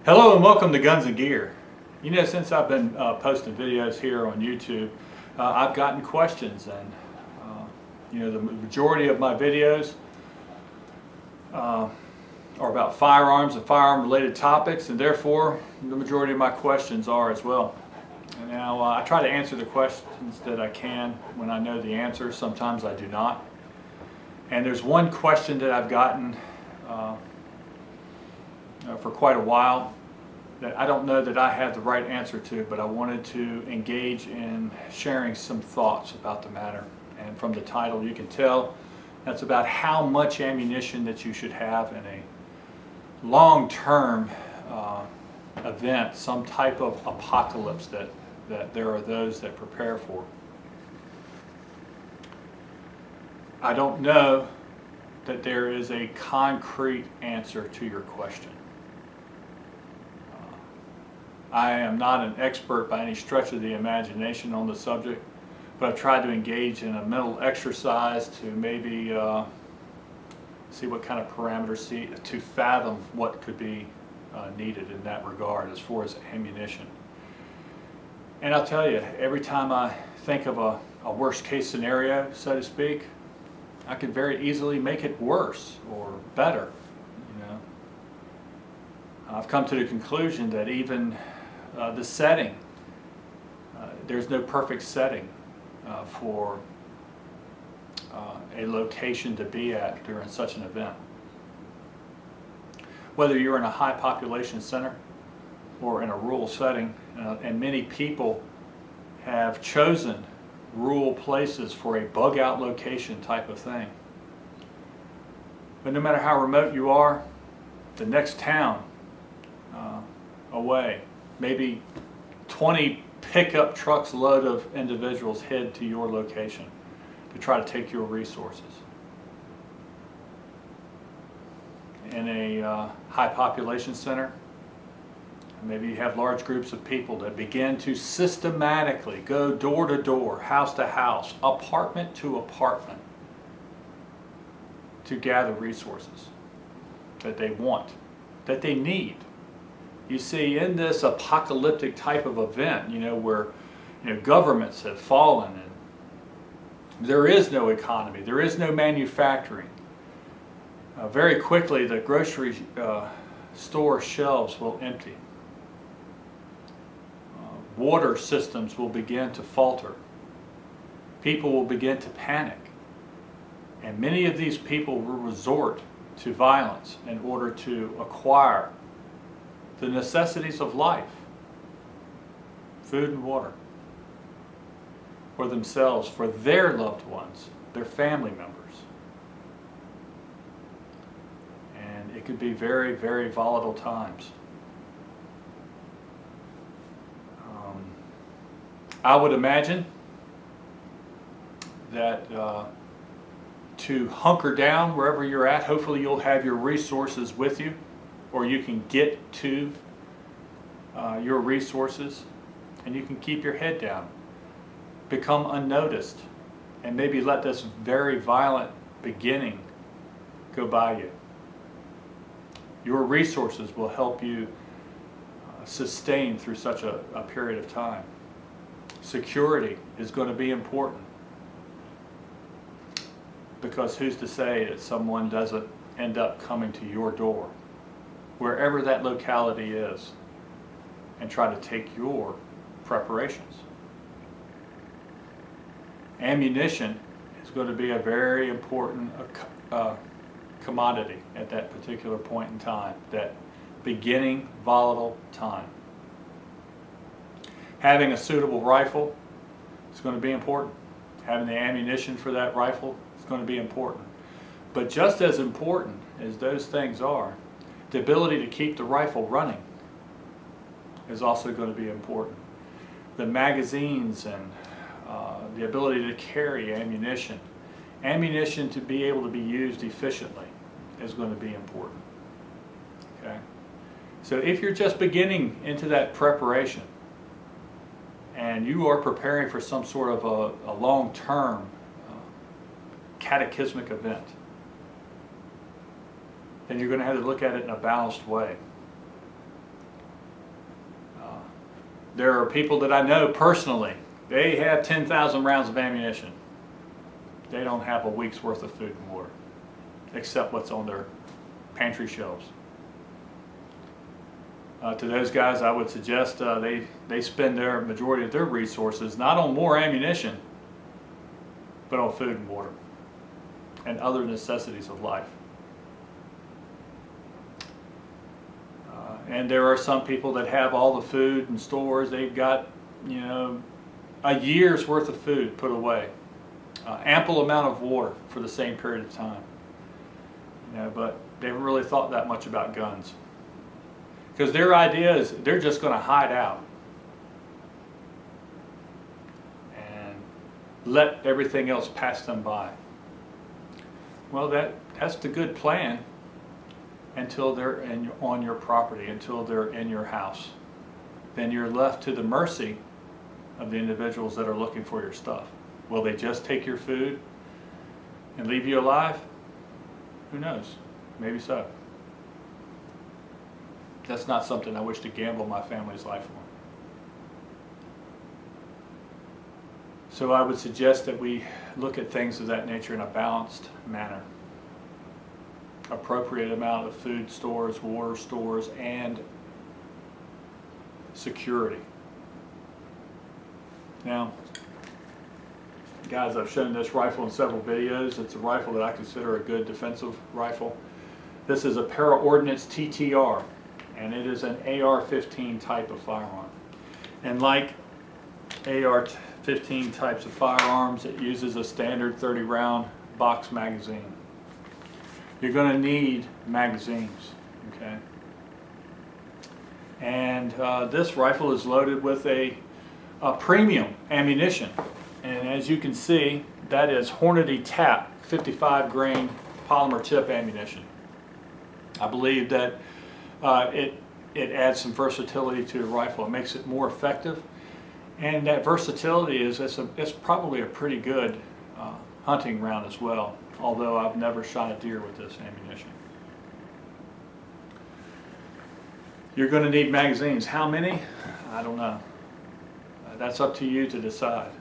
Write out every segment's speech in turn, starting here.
Hello and welcome to Guns and Gear. You know, since I've been posting videos here on YouTube, I've gotten questions, and you know, the majority of my videos are about firearms and firearm related topics, and therefore the majority of my questions are as well. And now I try to answer the questions that I can when I know the answer. Sometimes I do not. And there's one question that I've gotten for quite a while that I don't know that I have the right answer to, but I wanted to engage in sharing some thoughts about the matter. And from the title you can tell that's about how much ammunition that you should have in a long-term event, some type of apocalypse that there are those that prepare for. I don't know that there is a concrete answer to your question. I am not an expert by any stretch of the imagination on the subject, but I've tried to engage in a mental exercise to maybe see what kind of parameters, to fathom what could be needed in that regard as far as ammunition. And I'll tell you, every time I think of a worst case scenario, so to speak, I could very easily make it worse or better. You know, I've come to the conclusion that even the setting, there's no perfect setting for a location to be at during such an event. Whether you're in a high population center or in a rural setting, and many people have chosen rural places for a bug out location type of thing. But no matter how remote you are, the next town away, maybe 20 pickup trucks load of individuals head to your location to try to take your resources. In a high population center, maybe you have large groups of people that begin to systematically go door to door, house to house, apartment to apartment to gather resources that they want, that they need. You see, in this apocalyptic type of event, you know, where governments have fallen and there is no economy, there is no manufacturing, very quickly the grocery store shelves will empty. Water systems will begin to falter. People will begin to panic. And many of these people will resort to violence in order to acquire the necessities of life, food and water, for themselves, for their loved ones, their family members. And it could be very, very volatile times. I would imagine that to hunker down wherever you're at, hopefully you'll have your resources with you, or you can get to your resources and you can keep your head down, become unnoticed, and maybe let this very violent beginning go by you. Your resources will help you sustain through such a period of time. Security is going to be important, because who's to say that someone doesn't end up coming to your door, wherever that locality is, and try to take your preparations. Ammunition is going to be a very important commodity at that particular point in time, that beginning volatile time. Having a suitable rifle is going to be important. Having the ammunition for that rifle is going to be important. But just as important as those things are, the ability to keep the rifle running is also going to be important. The magazines and the ability to carry ammunition. Ammunition to be able to be used efficiently is going to be important. Okay? So if you're just beginning into that preparation, and you are preparing for some sort of a long-term cataclysmic event, then you're going to have to look at it in a balanced way. There are people that I know personally, they have 10,000 rounds of ammunition. They don't have a week's worth of food and water, except what's on their pantry shelves. To those guys, I would suggest they spend their majority of their resources not on more ammunition, but on food and water and other necessities of life. And there are some people that have all the food in stores. They've got, you know, a year's worth of food put away, ample amount of water for the same period of time. You know, but they haven't really thought that much about guns, because their idea is they're just going to hide out and let everything else pass them by. Well, that's the good plan until they're on your property, until they're in your house. Then you're left to the mercy of the individuals that are looking for your stuff. Will they just take your food and leave you alive? Who knows? Maybe so. That's not something I wish to gamble my family's life on. So I would suggest that we look at things of that nature in a balanced manner. Appropriate amount of food stores, water stores, and security. Now, guys, I've shown this rifle in several videos. It's a rifle that I consider a good defensive rifle. This is a Para-Ordnance TTR, and it is an AR-15 type of firearm. And like AR-15 types of firearms, it uses a standard 30-round box magazine. You're going to need magazines, okay? And this rifle is loaded with a premium ammunition. And as you can see, that is Hornady Tap 55 grain polymer tip ammunition. I believe that it adds some versatility to the rifle. It makes it more effective. And that versatility it's probably a pretty good hunting round as well, although I've never shot a deer with this ammunition. You're going to need magazines. How many? I don't know. That's up to you to decide.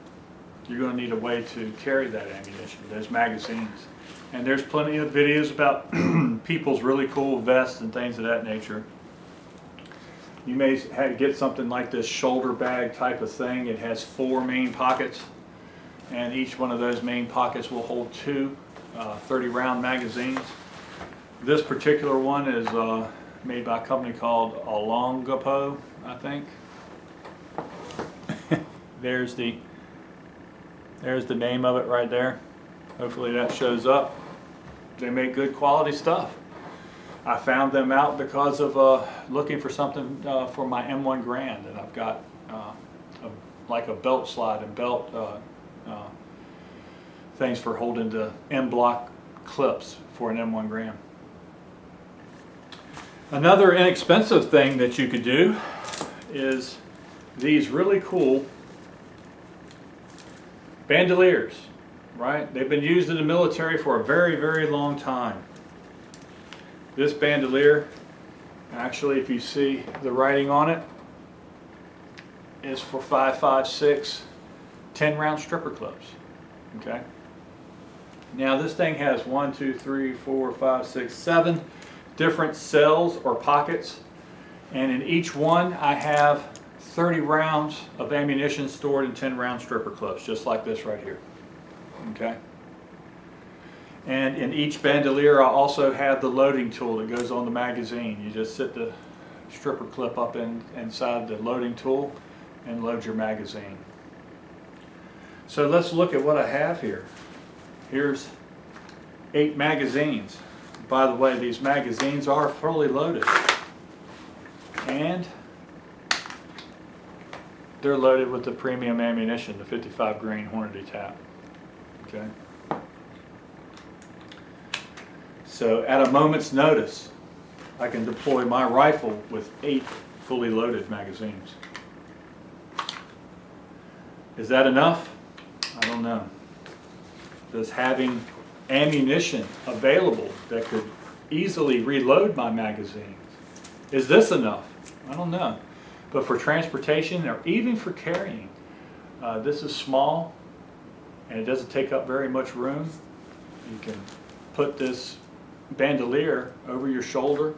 You're going to need a way to carry that ammunition, those magazines. And there's plenty of videos about people's really cool vests and things of that nature. You may have to get something like this shoulder bag type of thing. It has 4 main pockets, and each one of those main pockets will hold 2 30-round magazines. This particular one is made by a company called Alongapo, I think. There's the name of it right there. Hopefully that shows up. They make good quality stuff. I found them out because of looking for something for my M1 Grand, and I've got like a belt slide and belt things for holding the M-block clips for an M1 Grand. Another inexpensive thing that you could do is these really cool bandoliers, right? They've been used in the military for a very, very long time. This bandolier, actually, if you see the writing on it, is for 5.56 10-round stripper clips. Okay. Now this thing has 1, 2, 3, 4, 5, 6, 7 different cells or pockets, and in each one I have 30 rounds of ammunition stored in 10-round stripper clips, just like this right here. Okay. And in each bandolier I also have the loading tool that goes on the magazine. You just sit the stripper clip up inside the loading tool and load your magazine. So let's look at what I have here. Here's 8 magazines. By the way, these magazines are fully loaded, and they're loaded with the premium ammunition, the 55 grain Hornady Tap. Okay. So at a moment's notice, I can deploy my rifle with 8 fully loaded magazines. Is that enough? I don't know. Does having ammunition available that could easily reload my magazines, is this enough? I don't know. But for transportation or even for carrying, this is small and it doesn't take up very much room. You can put this bandolier over your shoulder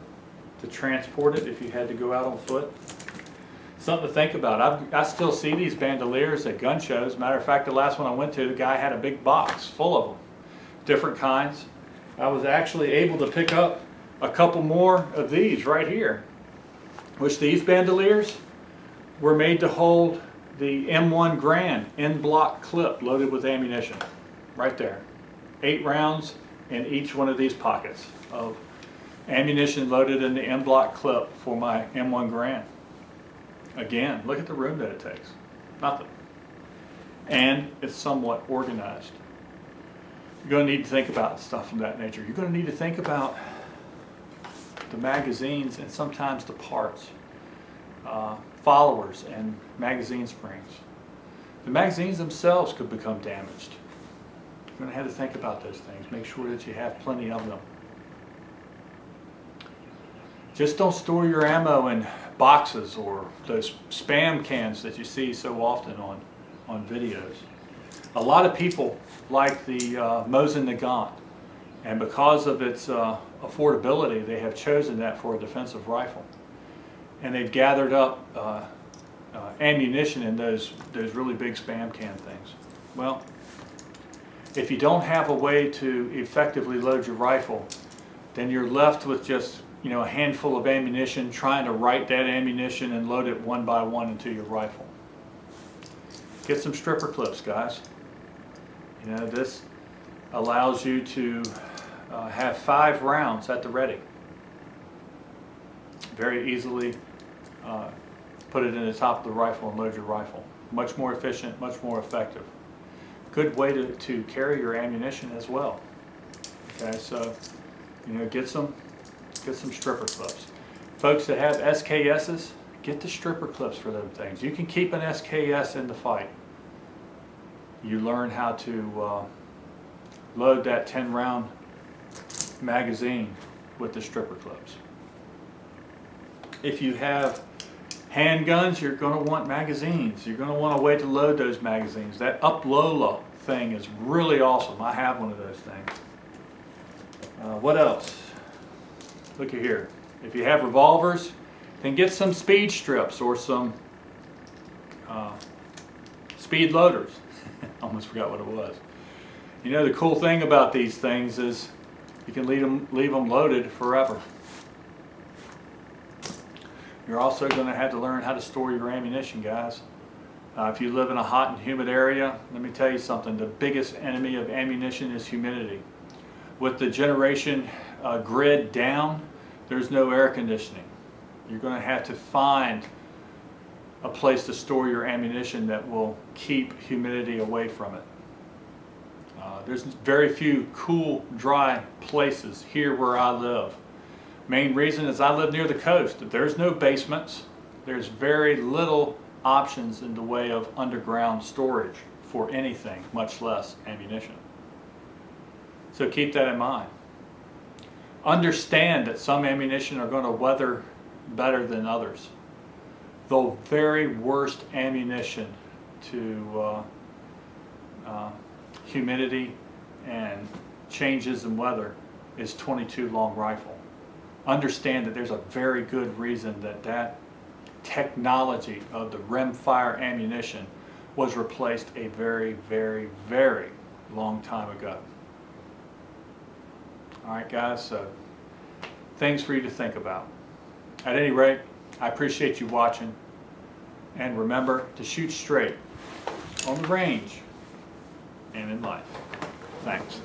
to transport it if you had to go out on foot. Something to think about. I still see these bandoliers at gun shows. Matter of fact, the last one I went to, the guy had a big box full of them, different kinds. I was actually able to pick up a couple more of these right here, which these bandoliers were made to hold the M1 Garand in-block clip loaded with ammunition. Right there. 8 rounds in each one of these pockets of ammunition loaded in the M-block clip for my M1 Garand. Again, look at the room that it takes. Nothing. And it's somewhat organized. You're going to need to think about stuff of that nature. You're going to need to think about the magazines and sometimes the parts, followers and magazine springs. The magazines themselves could become damaged. You're going to have to think about those things. Make sure that you have plenty of them. Just don't store your ammo in boxes or those spam cans that you see so often on videos. A lot of people like the Mosin Nagant, and because of its affordability, they have chosen that for a defensive rifle. And they've gathered up ammunition in those really big spam can things. Well, if you don't have a way to effectively load your rifle, then you're left with just a handful of ammunition, trying to write that ammunition and load it one by one into your rifle. Get some stripper clips, guys. This allows you to have 5 rounds at the ready. Very easily put it in the top of the rifle and load your rifle. Much more efficient, much more effective. Good way to carry your ammunition as well. Okay, so get some stripper clips. Folks that have SKSs, get the stripper clips for those things. You can keep an SKS in the fight. You learn how to load that 10-round magazine with the stripper clips. If you have handguns, you're going to want magazines. You're going to want a way to load those magazines. That Up-Lola thing is really awesome. I have one of those things. What else? Look at here. If you have revolvers, then get some speed strips or some speed loaders. Almost forgot what it was. The cool thing about these things is you can leave them loaded forever. You're also going to have to learn how to store your ammunition, guys. If you live in a hot and humid area, let me tell you something. The biggest enemy of ammunition is humidity. With the generation grid down, there's no air conditioning. You're going to have to find a place to store your ammunition that will keep humidity away from it. There's very few cool, dry places here where I live. Main reason is I live near the coast. There's no basements. There's very little options in the way of underground storage for anything, much less ammunition. So keep that in mind. Understand that some ammunition are going to weather better than others. The very worst ammunition to humidity and changes in weather is .22 long rifle. Understand that there's a very good reason that technology of the rimfire ammunition was replaced a very, very, very long time ago. Alright guys, so things for you to think about. At any rate, I appreciate you watching, and remember to shoot straight on the range and in life. Thanks.